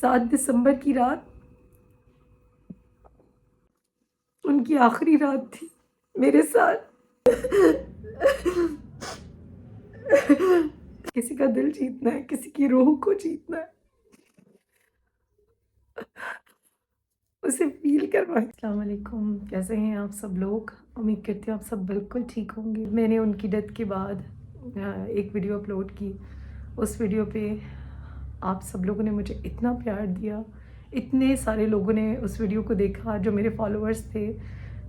7 دسمبر کی رات ان کی آخری رات تھی میرے ساتھ. کسی کا دل جیتنا ہے، کسی کی روح کو جیتنا ہے، اسے فیل کرنا ہے. السلام علیکم، کیسے ہیں آپ سب لوگ؟ امید کرتی ہوں آپ سب بالکل ٹھیک ہوں گے. میں نے ان کی ڈیتھ کے بعد ایک ویڈیو اپلوڈ کی. اس ویڈیو پہ آپ سب لوگوں نے مجھے اتنا پیار دیا، اتنے سارے لوگوں نے اس ویڈیو کو دیکھا، جو میرے فالوورز تھے،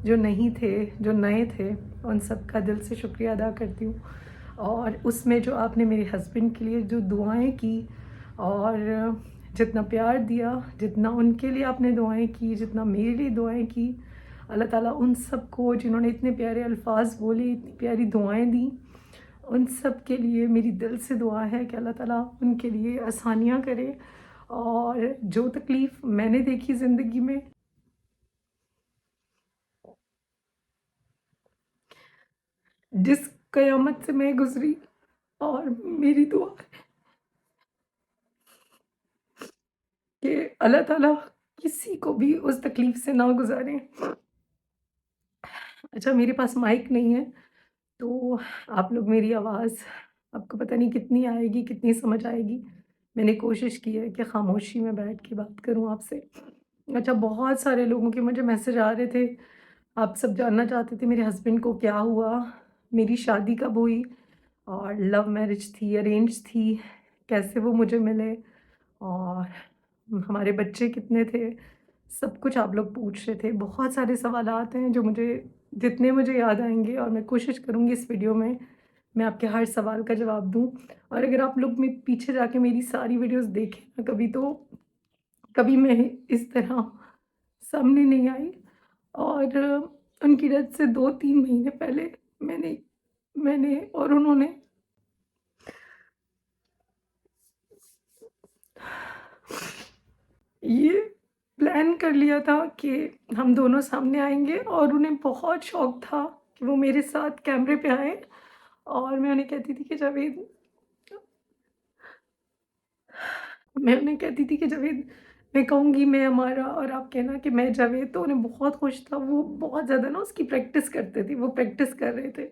جو نہیں تھے، جو نئے تھے، ان سب کا دل سے شکریہ ادا کرتی ہوں. اور اس میں جو آپ نے میرے ہسبینڈ کے لیے جو دعائیں کی اور جتنا پیار دیا، جتنا ان کے لیے آپ نے دعائیں کی، جتنا میرے لیے دعائیں کی، اللہ تعالیٰ ان سب کو، جنہوں نے اتنے پیارے الفاظ بولے، اتنی پیاری دعائیں دیں، ان سب کے لیے میری دل سے دعا ہے کہ اللہ تعالیٰ ان کے لیے آسانیاں کرے. اور جو تکلیف میں نے دیکھی زندگی میں، جس قیامت سے میں گزری، اور میری دعا ہے کہ اللہ تعالیٰ کسی کو بھی اس تکلیف سے نہ گزارے. اچھا، میرے پاس مائک نہیں ہے تو آپ لوگ میری آواز آپ کو پتہ نہیں کتنی آئے گی، کتنی سمجھ آئے گی. میں نے کوشش کی ہے کہ خاموشی میں بیٹھ کے بات کروں آپ سے. اچھا، بہت سارے لوگوں کے مجھے میسج آ رہے تھے، آپ سب جاننا چاہتے تھے میرے ہسبینڈ کو کیا ہوا، میری شادی کب ہوئی، اور لو میرج تھی، ارینج تھی، کیسے وہ مجھے ملے، اور ہمارے بچے کتنے تھے. سب کچھ آپ لوگ پوچھ رہے تھے. بہت سارے سوالات ہیں جو جتنے مجھے یاد آئیں گے، اور میں کوشش کروں گی اس ویڈیو میں آپ کے ہر سوال کا جواب دوں. اور اگر آپ لوگ میں پیچھے جا کے میری ساری ویڈیوز دیکھیں نا، کبھی میں اس طرح سامنے نہیں آئی. اور ان کی ڈیتھ سے 2-3 مہینے پہلے میں نے اور انہوں نے یہ پلان کر لیا تھا کہ ہم دونوں سامنے آئیں گے. اور انہیں بہت شوق تھا کہ وہ میرے ساتھ کیمرے پہ آئیں، اور میں انہیں کہتی تھی کہ جاوید میں کہوں گی میں ہمارا، اور آپ کہنا کہ میں جاوید. تو انہیں بہت خوش تھا. وہ بہت زیادہ نا اس کی پریکٹس کرتے تھے، وہ پریکٹس کر رہے تھے.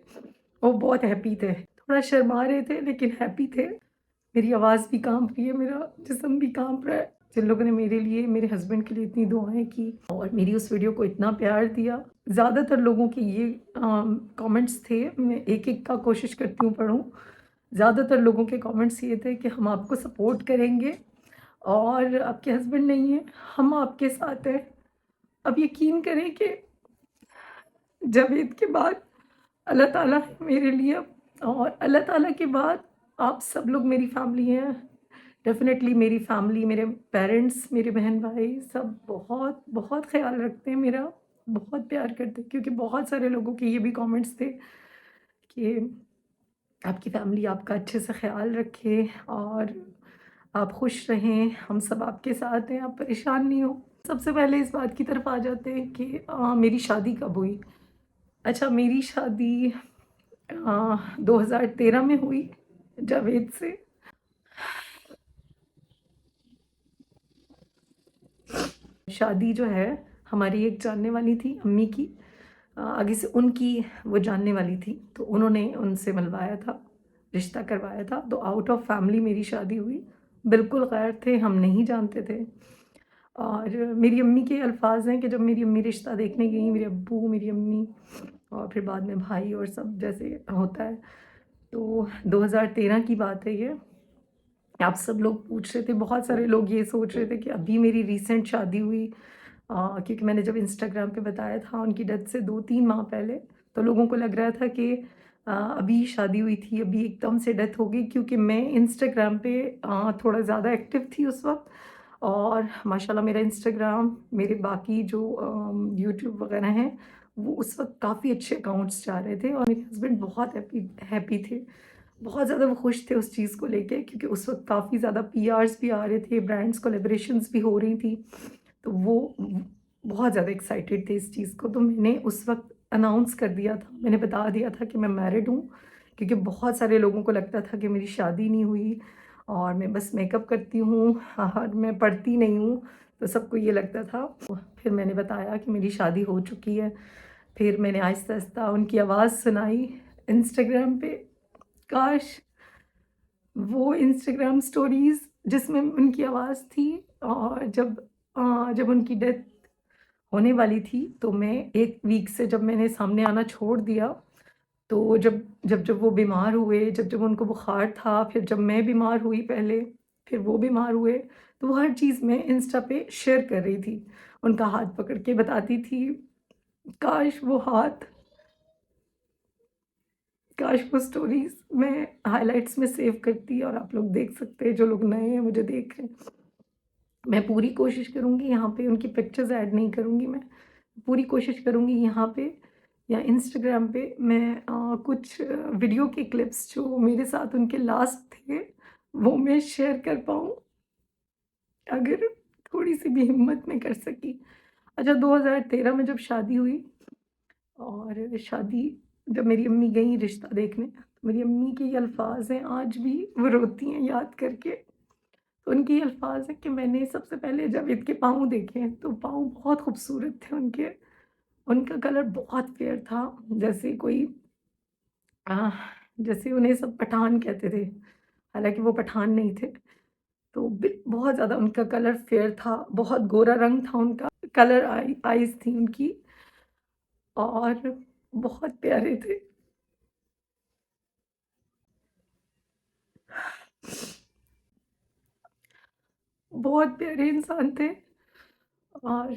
وہ بہت ہیپی تھے، تھوڑا شرما رہے تھے لیکن ہیپی تھے. میری آواز بھی کانپ رہی ہے، میرا جسم بھی کانپ رہا ہے. جن لوگوں نے میرے لیے، میرے ہسبینڈ کے لیے اتنی دعائیں کی اور میری اس ویڈیو کو اتنا پیار دیا. زیادہ تر لوگوں کے یہ کامنٹس تھے، میں ایک ایک کا کوشش کرتی ہوں پڑھوں. زیادہ تر لوگوں کے کامنٹس یہ تھے کہ ہم آپ کو سپورٹ کریں گے، اور آپ کے ہسبینڈ نہیں ہیں، ہم آپ کے ساتھ ہیں. اب یقین کریں کہ جاوید کے بعد اللہ تعالیٰ میرے لیے، اور اللہ تعالیٰ کے بعد آپ سب لوگ میری فیملی ہیں. ڈیفینیٹلی میری فیملی، میرے پیرنٹس، میرے بہن بھائی سب بہت بہت خیال رکھتے ہیں میرا، بہت پیار کرتے ہیں. کیونکہ بہت سارے لوگوں کے یہ بھی کامنٹس تھے کہ آپ کی فیملی آپ کا اچھے سے خیال رکھے اور آپ خوش رہیں، ہم سب آپ کے ساتھ ہیں، آپ پریشان نہیں ہو. سب سے پہلے اس بات کی طرف آ جاتے ہیں کہ میری شادی کب ہوئی. اچھا، میری شادی 2013 میں ہوئی جاوید سے. شادی جو ہے ہماری ایک جاننے والی تھی امی کی، آگے سے ان کی وہ جاننے والی تھی، تو انہوں نے ان سے ملوایا تھا، رشتہ کروایا تھا. تو آؤٹ آف فیملی میری شادی ہوئی. بالکل غیر تھے، ہم نہیں جانتے تھے. اور میری امی کے الفاظ ہیں کہ جب میری امی رشتہ دیکھنے گئیں، میرے ابو، میری امی، اور پھر بعد میں بھائی اور سب جیسے ہوتا ہے. تو 2013 کی بات ہے یہ. آپ سب لوگ پوچھ رہے تھے، بہت سارے لوگ یہ سوچ رہے تھے کہ ابھی میری ریسنٹ شادی ہوئی، کیونکہ میں نے جب انسٹاگرام پہ بتایا تھا ان کی ڈیتھ سے 2-3 ماہ پہلے، تو لوگوں کو لگ رہا تھا کہ ابھی شادی ہوئی تھی، ابھی ایک دم سے ڈیتھ ہو گئی. کیونکہ میں انسٹاگرام پہ تھوڑا زیادہ ایکٹیو تھی اس وقت، اور ماشاءاللہ میرا انسٹاگرام، میرے باقی جو یوٹیوب وغیرہ ہیں، وہ اس وقت کافی اچھے اکاؤنٹس جا رہے تھے. اور میرے ہسبینڈ بہت ہیپی تھے، بہت زیادہ وہ خوش تھے اس چیز کو لے کے، کیونکہ اس وقت کافی زیادہ پی آرز بھی آ رہے تھے، برانڈس کولیبریشنز بھی ہو رہی تھی. تو وہ بہت زیادہ ایکسائٹیڈ تھے اس چیز کو. تو میں نے اس وقت اناؤنس کر دیا تھا، میں نے بتا دیا تھا کہ میں میرڈ ہوں، کیونکہ بہت سارے لوگوں کو لگتا تھا کہ میری شادی نہیں ہوئی. اور میں بس میک اپ کرتی ہوں اور میں پڑھتی نہیں ہوں، تو سب کو یہ لگتا تھا۔ پھر میں نے بتایا کہ میری شادی ہو چکی ہے، پھر میں نے آہستہ آہستہ ان کی آواز سنائی انسٹاگرام پہ۔ کاش وہ انسٹاگرام سٹوریز جس میں ان کی آواز تھی، اور جب ان کی ڈیتھ ہونے والی تھی تو میں ایک ویک سے جب میں نے سامنے آنا چھوڑ دیا، تو جب وہ بیمار ہوئے، جب ان کو بخار تھا، پھر جب میں بیمار ہوئی پہلے، پھر وہ بیمار ہوئے، تو وہ ہر چیز میں انسٹا پہ شیئر کر رہی تھی، ان کا ہاتھ پکڑ کے بتاتی تھی۔ کاش وہ ہاتھ، کاش وہ سٹوریز میں ہائی لائٹس میں سیو کرتی اور آپ لوگ دیکھ سکتے ہیں، جو لوگ نئے ہیں مجھے دیکھ رہے ہیں۔ میں پوری کوشش کروں گی یہاں پہ ان کی پکچرز ایڈ نہیں کروں گی، میں پوری کوشش کروں گی یہاں پہ یا انسٹاگرام پہ میں کچھ ویڈیو کے کلپس جو میرے ساتھ ان کے لاسٹ تھے وہ میں شیئر کر پاؤں، اگر تھوڑی سی بھی ہمت میں کر سکی۔ اچھا، 2013 میں جب شادی ہوئی، اور شادی جب میری امی گئیں رشتہ دیکھنے، تو میری امی کے یہ الفاظ ہیں، آج بھی وہ روتی ہیں یاد کر کے۔ تو ان کے یہ الفاظ ہیں کہ میں نے سب سے پہلے جاوید کے پاؤں دیکھے ہیں تو پاؤں بہت خوبصورت تھے ان کے، ان کا کلر بہت فیئر تھا، جیسے کوئی جیسے انہیں سب پٹھان کہتے تھے، حالانکہ وہ پٹھان نہیں تھے۔ تو بہت زیادہ ان کا کلر فیئر تھا، بہت گورا رنگ تھا ان کا، کلر آئیز تھی ان کی، اور بہت پیارے تھے۔ بہت پیارے انسان تھے، اور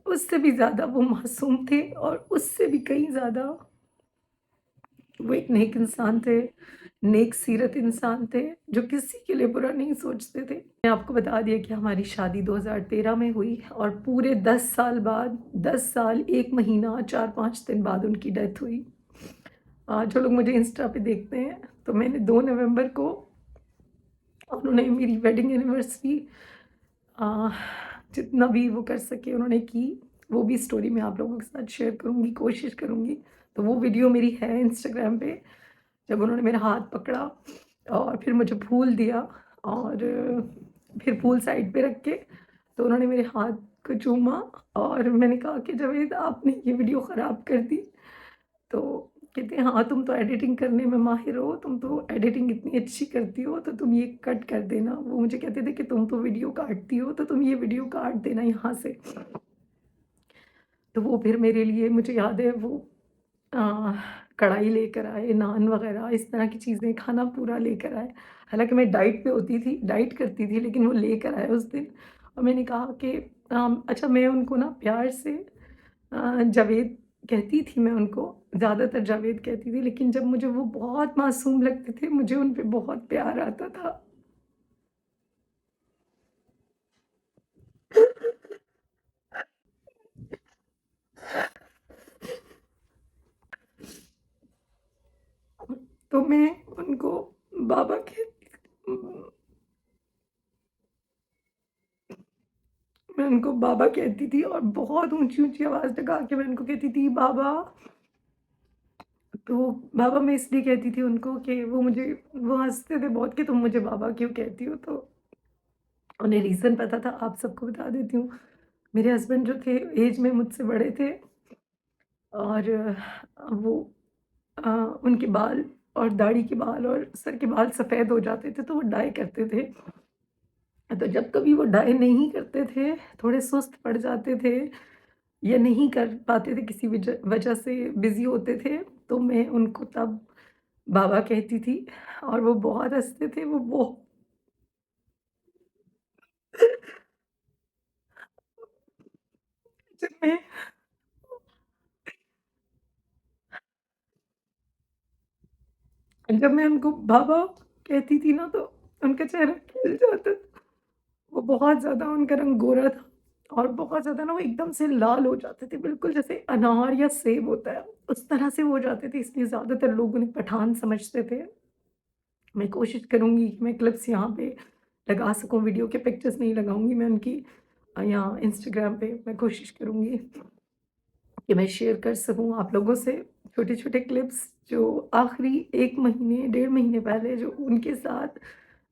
اس سے بھی زیادہ وہ معصوم تھے، اور اس سے بھی کہیں زیادہ وہ ایک نیک انسان تھے، نیک سیرت انسان تھے، جو کسی کے لیے برا نہیں سوچتے تھے۔ میں آپ کو بتا دیا کہ ہماری شادی 2013 میں ہوئی، اور پورے 10 سال بعد، 10 سال 1 مہینہ 4-5 دن بعد ان کی ڈیتھ ہوئی۔ جو لوگ مجھے انسٹا پہ دیکھتے ہیں، تو میں نے 2 نومبر کو انہوں نے میری ویڈنگ اینیورسری جتنا بھی وہ کر سکے انہوں نے کی، وہ بھی سٹوری میں آپ لوگوں کے ساتھ شیئر کروں گی، کوشش کروں گی۔ تو وہ ویڈیو میری ہے انسٹاگرام پہ، جب انہوں نے میرا ہاتھ پکڑا اور پھر مجھے پھول دیا، اور پھر پھول سائڈ پہ رکھ کے تو انہوں نے میرے ہاتھ کو چوما، اور میں نے کہا کہ جاوید آپ نے یہ ویڈیو خراب کر دی۔ تو کہتے ہیں ہاں تم تو ایڈیٹنگ کرنے میں ماہر ہو، تم تو ایڈیٹنگ اتنی اچھی کرتی ہو، تو تم یہ کٹ کر دینا۔ وہ مجھے کہتے تھے کہ تم تو ویڈیو کاٹتی ہو، تو تم یہ ویڈیو کاٹ دینا یہاں سے۔ تو وہ پھر میرے لیے، مجھے یاد ہے، وہ کڑھائی لے کر آئے، نان وغیرہ اس طرح کی چیزیں، کھانا پورا لے کر آئے۔ حالانکہ میں ڈائٹ پہ ہوتی تھی، ڈائٹ کرتی تھی، لیکن وہ لے کر آئے اس دن۔ اور میں نے کہا کہ اچھا، میں ان کو نا پیار سے جاوید کہتی تھی، میں ان کو زیادہ تر جاوید کہتی تھی، لیکن جب مجھے وہ بہت معصوم لگتے تھے، مجھے ان پہ بہت پیار آتا تھا۔ تو میں ان کو بابا میں ان کو بابا کہتی تھی، اور بہت اونچی اونچی آواز لگا کے میں ان کو کہتی تھی بابا۔ تو بابا میں اس لیے کہتی تھی ان کو کہ وہ ہنستے تھے بہت کہ تم مجھے بابا کیوں کہتی ہو، تو انہیں ریزن پتا تھا، آپ سب کو بتا دیتی ہوں۔ میرے ہسبینڈ جو تھے ایج میں مجھ سے بڑے تھے، اور وہ ان کے بال اور داڑھی کے بال اور سر کے بال سفید ہو جاتے تھے، تو وہ ڈائی کرتے تھے۔ تو جب کبھی وہ ڈائی نہیں کرتے تھے، تھوڑے سست پڑ جاتے تھے یا نہیں کر پاتے تھے، کسی وجہ سے بزی ہوتے تھے، تو میں ان کو تب بابا کہتی تھی، اور وہ بہت ہنستے تھے۔ وہ جب میں جب میں ان کو بابا کہتی تھی نا، تو ان کا چہرہ کھل جاتا تھا۔ وہ بہت زیادہ، ان کا رنگ گورا تھا، اور بہت زیادہ نا وہ ایک دم سے لال ہو جاتے تھے، بالکل جیسے انار یا سیب ہوتا ہے اس طرح سے وہ ہو جاتے تھے، اس لیے زیادہ تر لوگ انہیں پٹھان سمجھتے تھے۔ میں کوشش کروں گی کہ میں کلپس یہاں پہ لگا سکوں، ویڈیو کے پکچرز نہیں لگاؤں گی میں ان کی یہاں انسٹاگرام پہ، میں کوشش کروں گی کہ میں شیئر کر سکوں آپ لوگوں سے چھوٹے چھوٹے کلپس، جو آخری 1 مہینے 1.5 مہینے پہلے جو ان کے ساتھ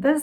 10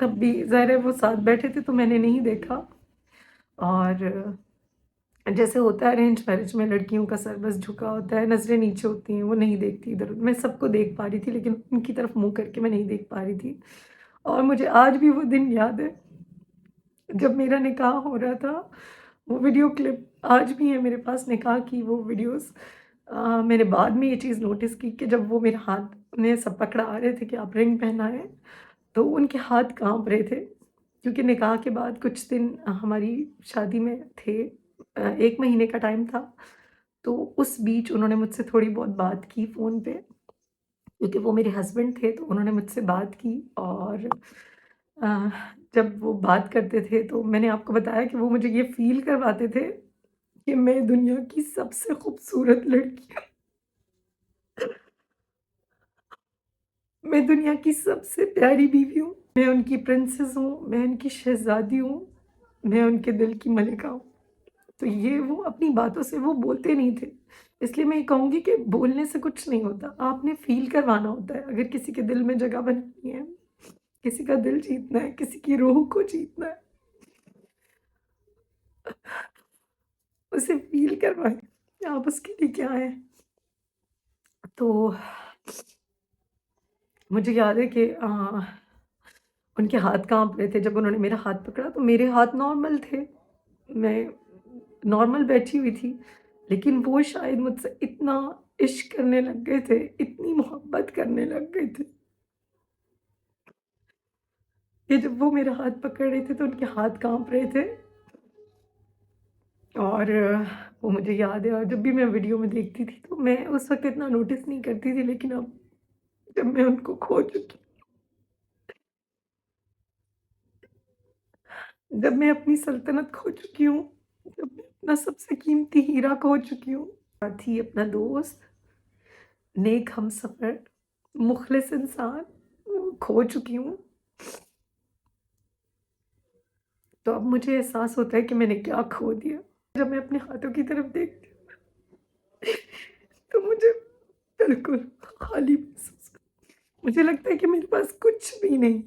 تب بھی ظاہر ہے وہ ساتھ بیٹھے تھے تو میں نے نہیں دیکھا، اور جیسے ہوتا ہے ارینج میرج میں لڑکیوں کا سر بس جھکا ہوتا ہے، نظریں نیچے ہوتی ہیں، وہ نہیں دیکھتی ادھر ادھر۔ میں سب کو دیکھ پا رہی تھی لیکن ان کی طرف منہ کر کے میں نہیں دیکھ پا رہی تھی، اور مجھے آج بھی وہ دن یاد ہے جب میرا نکاح ہو رہا تھا۔ وہ ویڈیو کلپ آج بھی ہے میرے پاس، نکاح کی وہ ویڈیوز۔ میں نے بعد میں یہ چیز نوٹس کی کہ جب وہ میرے ہاتھ نے سب پکڑا آ رہے تھے کہ آپ رنگ پہنائیں، تو ان کے ہاتھ کانپ رہے تھے، کیونکہ نکاح کے بعد کچھ دن ہماری شادی میں تھے، 1 مہینے کا ٹائم تھا، تو اس بیچ انہوں نے مجھ سے تھوڑی بہت بات کی فون پہ، کیونکہ وہ میرے ہسبینڈ تھے تو انہوں نے مجھ سے بات کی، اور جب وہ بات کرتے تھے تو میں نے آپ کو بتایا کہ وہ مجھے یہ فیل کرواتے تھے کہ میں دنیا کی سب سے خوبصورت لڑکی ہوں، میں دنیا کی سب سے پیاری بیوی ہوں، میں ان کی پرنسس ہوں، میں ان کی شہزادی ہوں، میں ان کے دل کی ملکہ ہوں۔ تو یہ وہ اپنی باتوں سے وہ بولتے نہیں تھے، اس لیے میں یہ کہوں گی کہ بولنے سے کچھ نہیں ہوتا، آپ نے فیل کروانا ہوتا ہے۔ اگر کسی کے دل میں جگہ بنانی ہے، کسی کا دل جیتنا ہے، کسی کی روح کو جیتنا ہے، اسے فیل کروائیں، آپ اس کے لیے کیا ہیں۔ تو مجھے یاد ہے کہ ان کے ہاتھ کانپ رہے تھے جب انہوں نے میرا ہاتھ پکڑا، تو میرے ہاتھ نارمل تھے، میں نارمل بیٹھی ہوئی تھی، لیکن وہ شاید مجھ سے اتنا عشق کرنے لگ گئے تھے، اتنی محبت کرنے لگ گئے تھے کہ جب وہ میرا ہاتھ پکڑ رہے تھے تو ان کے ہاتھ کانپ رہے تھے، اور وہ مجھے یاد ہے، اور جب بھی میں ویڈیو میں دیکھتی تھی تو میں اس وقت اتنا نوٹس نہیں کرتی تھی، لیکن اب جب میں ان کو کھو چکی، جب میں اپنی سلطنت کھو چکی ہوں، جب میں اپنا سب سے قیمتی ہیرا کھو چکی ہوں، ساتھی، اپنا دوست، نیک ہم سفر، مخلص انسان کھو چکی ہوں، تو اب مجھے احساس ہوتا ہے کہ میں نے کیا کھو دیا۔ جب میں اپنے ہاتھوں کی طرف دیکھتی ہوں تو مجھے بالکل خالی محسوس ہوتا ہے، مجھے لگتا ہے کہ میرے پاس کچھ بھی نہیں،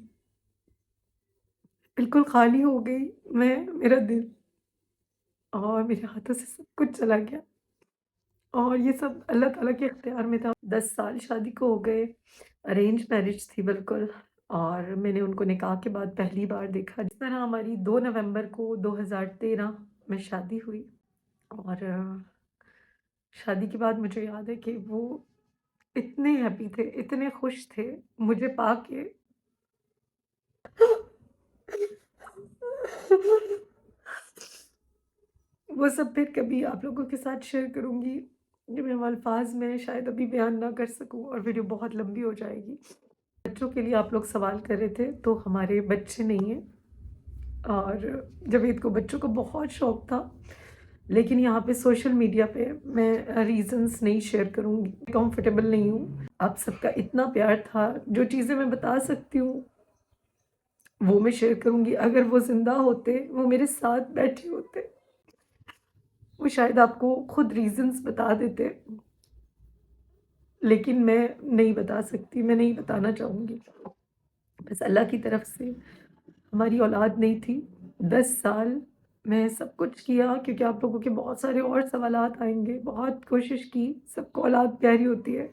بالکل خالی ہو گئی میں، میرا دل، اور میرے ہاتھوں سے سب کچھ چلا گیا، اور یہ سب اللہ تعالیٰ کے اختیار میں تھا۔ 10 سال شادی کو ہو گئے، ارینج میرج تھی بالکل، اور میں نے ان کو نکاح کے بعد پہلی بار دیکھا، جس طرح ہماری 2 نومبر کو 2013 میں شادی ہوئی، اور شادی کے بعد مجھے یاد ہے کہ وہ اتنے ہیپی تھے، اتنے خوش تھے مجھے پا کے وہ سب پھر کبھی آپ لوگوں کے ساتھ شیئر کروں گی، جو میں الفاظ میں شاید ابھی بیان نہ کر سکوں، اور ویڈیو بہت لمبی ہو جائے گی۔ بچوں کے لیے آپ لوگ سوال کر رہے تھے، تو ہمارے بچے نہیں ہیں، اور جاوید کو بچوں کو بہت شوق تھا، لیکن یہاں پہ سوشل میڈیا پہ میں ریزنز نہیں شیئر کروں گی، کمفرٹیبل نہیں ہوں۔ آپ سب کا اتنا پیار تھا، جو چیزیں میں بتا سکتی ہوں وہ میں شیئر کروں گی۔ اگر وہ زندہ ہوتے، وہ میرے ساتھ بیٹھے ہوتے، وہ شاید آپ کو خود ریزنز بتا دیتے، لیکن میں نہیں بتا سکتی، میں نہیں بتانا چاہوں گی۔ بس اللہ کی طرف سے ہماری اولاد نہیں تھی، 10 سال میں سب کچھ کیا، کیونکہ آپ لوگوں کے بہت سارے اور سوالات آئیں گے، بہت کوشش کی، سب کو اولاد پیاری ہوتی ہے،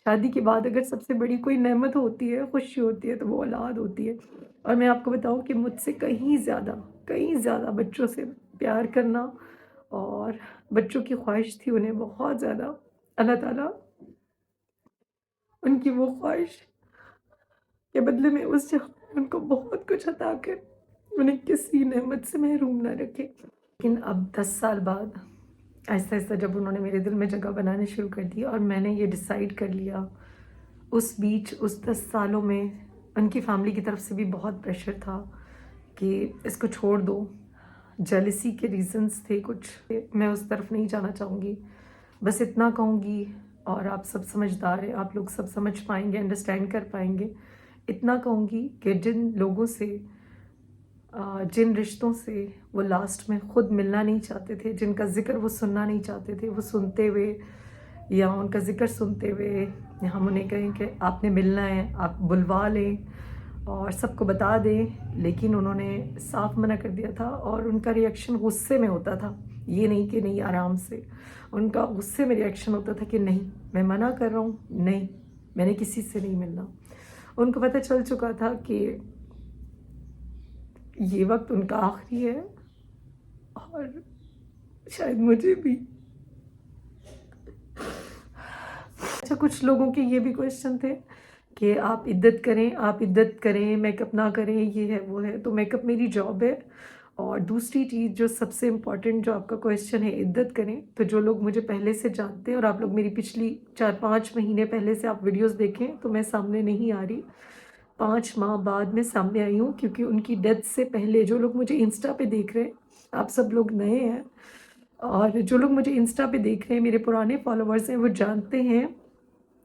شادی کے بعد اگر سب سے بڑی کوئی نعمت ہوتی ہے، خوشی ہوتی ہے، تو وہ اولاد ہوتی ہے، اور میں آپ کو بتاؤں کہ مجھ سے کہیں زیادہ بچوں سے پیار کرنا، اور بچوں کی خواہش تھی انہیں بہت زیادہ، اللہ تعالیٰ ان کی وہ خواہش کے بدلے میں اس جہاں ان کو بہت کچھ عطا کر انہیں کسی نعمت سے محروم نہ رکھے۔ لیکن اب 10 سال بعد آہستہ آہستہ جب انہوں نے میرے دل میں جگہ بنانے شروع کر دی، اور میں نے یہ ڈیسائیڈ کر لیا، اس بیچ اس 10 سالوں میں ان کی فیملی کی طرف سے بھی بہت پریشر تھا کہ اس کو چھوڑ دو، جیلسی کے ریزنز تھے کچھ، میں اس طرف نہیں جانا چاہوں گی، بس اتنا کہوں گی، اور آپ سب سمجھدار ہیں، آپ لوگ سب سمجھ پائیں گے، انڈرسٹینڈ کر پائیں گے، اتنا کہوں گی کہ جن لوگوں سے، جن رشتوں سے وہ لاسٹ میں خود ملنا نہیں چاہتے تھے، جن کا ذکر وہ سننا نہیں چاہتے تھے، وہ سنتے ہوئے یا ان کا ذکر سنتے ہوئے ہم انہیں کہیں کہ آپ نے ملنا ہے، آپ بلوا لیں، اور سب کو بتا دیں، لیکن انہوں نے صاف منع کر دیا تھا، اور ان کا ریئیکشن غصے میں ہوتا تھا، یہ نہیں کہ نہیں آرام سے، ان کا غصے میں ریئیکشن ہوتا تھا کہ نہیں میں منع کر رہا ہوں، نہیں میں نے کسی سے نہیں ملنا۔ ان کو پتہ چل چکا تھا کہ یہ وقت ان کا آخری ہے، اور شاید مجھے بھی۔ اچھا، کچھ لوگوں کے یہ بھی کویشچن تھے کہ آپ عدت کریں، میک اپ نہ کریں، یہ ہے وہ ہے۔ تو میک اپ میری جاب ہے، اور دوسری چیز جو سب سے امپورٹنٹ جو آپ کا کویشچن ہے عدت کریں، تو جو لوگ مجھے پہلے سے جانتے ہیں، اور آپ لوگ میری پچھلی 4-5 مہینے پہلے سے آپ ویڈیوز دیکھیں تو میں سامنے نہیں آ رہی، 5 ماہ بعد میں سامنے آئی ہوں، کیونکہ ان کی ڈیتھ سے پہلے جو لوگ مجھے انسٹا پہ دیکھ رہے ہیں، آپ سب لوگ نئے ہیں، اور جو لوگ مجھے انسٹا پہ دیکھ رہے ہیں میرے پرانے فالوورز ہیں، وہ جانتے ہیں،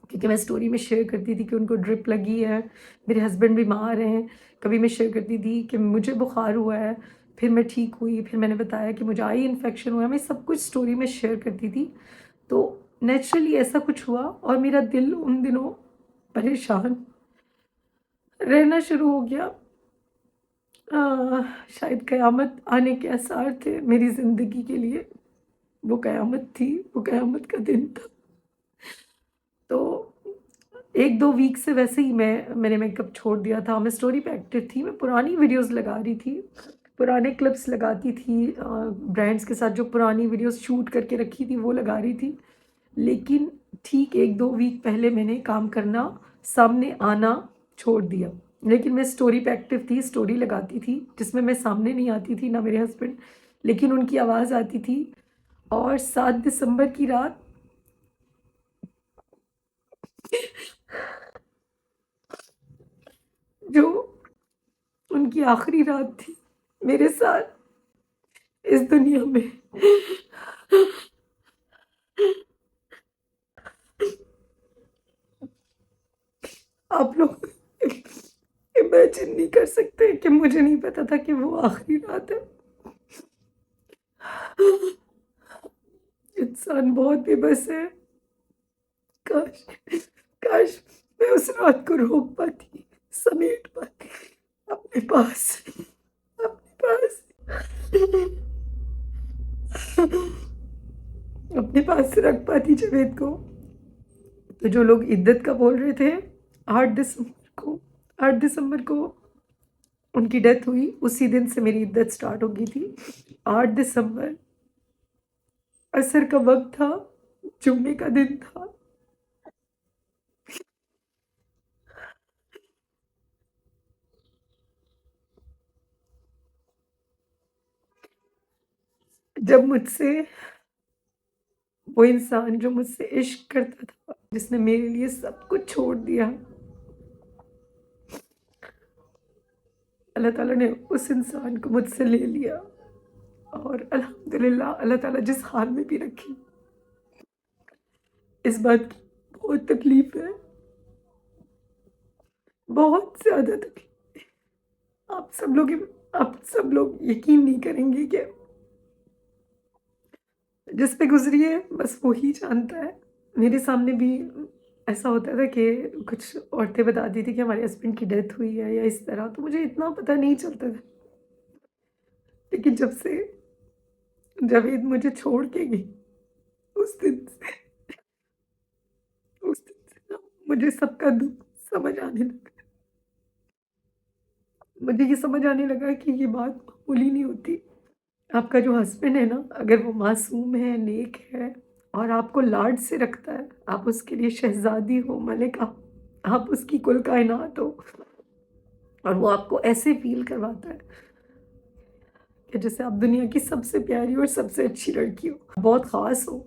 کیونکہ میں سٹوری میں شیئر کرتی تھی کہ ان کو ڈرپ لگی ہے، میرے ہسبینڈ بیمار ہیں، کبھی میں شیئر کرتی تھی کہ مجھے بخار ہوا ہے، پھر میں ٹھیک ہوئی، پھر میں نے بتایا کہ مجھے آئی انفیکشن ہوا ہے، میں سب کچھ سٹوری میں شیئر کرتی تھی۔ تو نیچرلی ایسا کچھ ہوا، اور میرا دل ان دنوں پریشان رہنا شروع ہو گیا۔ شاید قیامت آنے کے آثار تھے میری زندگی کے لیے، وہ قیامت تھی، وہ قیامت کا دن تھا۔ تو 1-2 ویک سے ویسے ہی میں نے میک اپ چھوڑ دیا تھا، میں سٹوری پہ ایکٹیو تھی، میں پرانی ویڈیوز لگا رہی تھی، پرانے کلپس لگاتی تھی، برانڈس کے ساتھ جو پرانی ویڈیوز شوٹ کر کے رکھی تھی وہ لگا رہی تھی، لیکن ٹھیک 1-2 ویک پہلے میں نے کام کرنا، سامنے آنا چھوڑ دیا۔ لیکن میں سٹوری پہ ایکٹیو تھی، سٹوری لگاتی تھی جس میں سامنے نہیں آتی تھی، نہ میرے ہسبینڈ، لیکن ان کی آواز آتی تھی۔ اور 7 دسمبر کی رات جو ان کی آخری رات تھی میرے ساتھ اس دنیا میں، آپ لوگ امیجن نہیں کر سکتے کہ مجھے نہیں پتا تھا کہ وہ آخری رات ہے۔ انسان بہت بے بس ہے، کاش کاش میں اس رات کو روک پاتی، سمیٹ پاتی، اپنے پاس اپنے پاس رکھ پاتی جاوید کو۔ تو جو لوگ عدت کا بول رہے تھے، 8 دسمبر کو ان کی ڈیتھ ہوئی، اسی دن سے میری عدت سٹارٹ ہو گئی تھی۔ 8 دسمبر عصر کا وقت تھا، جمعے کا دن تھا۔ جب مجھ سے وہ انسان جو مجھ سے عشق کرتا تھا، جس نے میرے لیے سب کچھ چھوڑ دیا، اللہ تعالیٰ نے اس انسان کو مجھ سے لے لیا، اور الحمدللہ اللہ تعالیٰ جس حال میں بھی رکھی، اس بات کی بہت تکلیف ہے، بہت زیادہ تکلیف۔ آپ سب لوگ یقین نہیں کریں گے کہ جس پہ گزری ہے بس وہی جانتا ہے۔ میرے سامنے بھی ایسا ہوتا تھا کہ کچھ عورتیں بتاتی تھی کہ ہمارے ہسبینڈ کی ڈیتھ ہوئی ہے یا اس طرح، تو مجھے اتنا پتہ نہیں چلتا تھا، لیکن جب سے جاوید مجھے چھوڑ کے گئی، اس دن سے نا مجھے سب کا دکھ سمجھ آنے لگا، مجھے یہ سمجھ آنے لگا کہ یہ بات معمولی نہیں ہوتی۔ آپ کا جو ہسبینڈ ہے نا، اگر وہ معصوم ہے، نیک ہے، اور آپ کو لاڈ سے رکھتا ہے، آپ اس کے لیے شہزادی ہو، ملکہ، آپ اس کی کل کائنات ہو، اور وہ آپ کو ایسے فیل کرواتا ہے کہ جیسے آپ دنیا کی سب سے پیاری اور سب سے اچھی لڑکی ہو، بہت خاص ہو،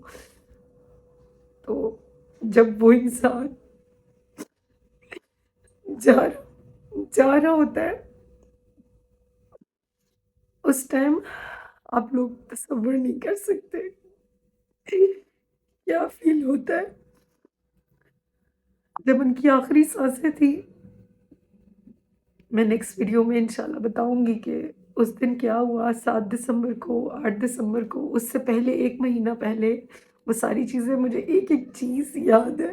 تو جب وہ انسان جا رہا ہوتا ہے، اس ٹائم آپ لوگ تصور نہیں کر سکتے کیا فیل ہوتا ہے۔ جب ان کی آخری سانسیں تھی، میں نیکسٹ ویڈیو میں انشاءاللہ بتاؤں گی کہ اس دن کیا ہوا، 7 دسمبر کو، 8 دسمبر کو، اس سے پہلے 1 مہینہ پہلے، وہ ساری چیزیں مجھے ایک ایک چیز یاد ہے۔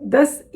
10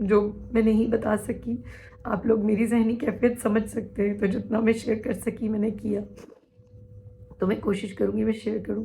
جو میں نہیں بتا سکی، آپ لوگ میری ذہنی کیفیت سمجھ سکتے ہیں، تو جتنا میں شیئر کر سکی میں نے کیا، تو میں کوشش کروں گی میں شیئر کروں۔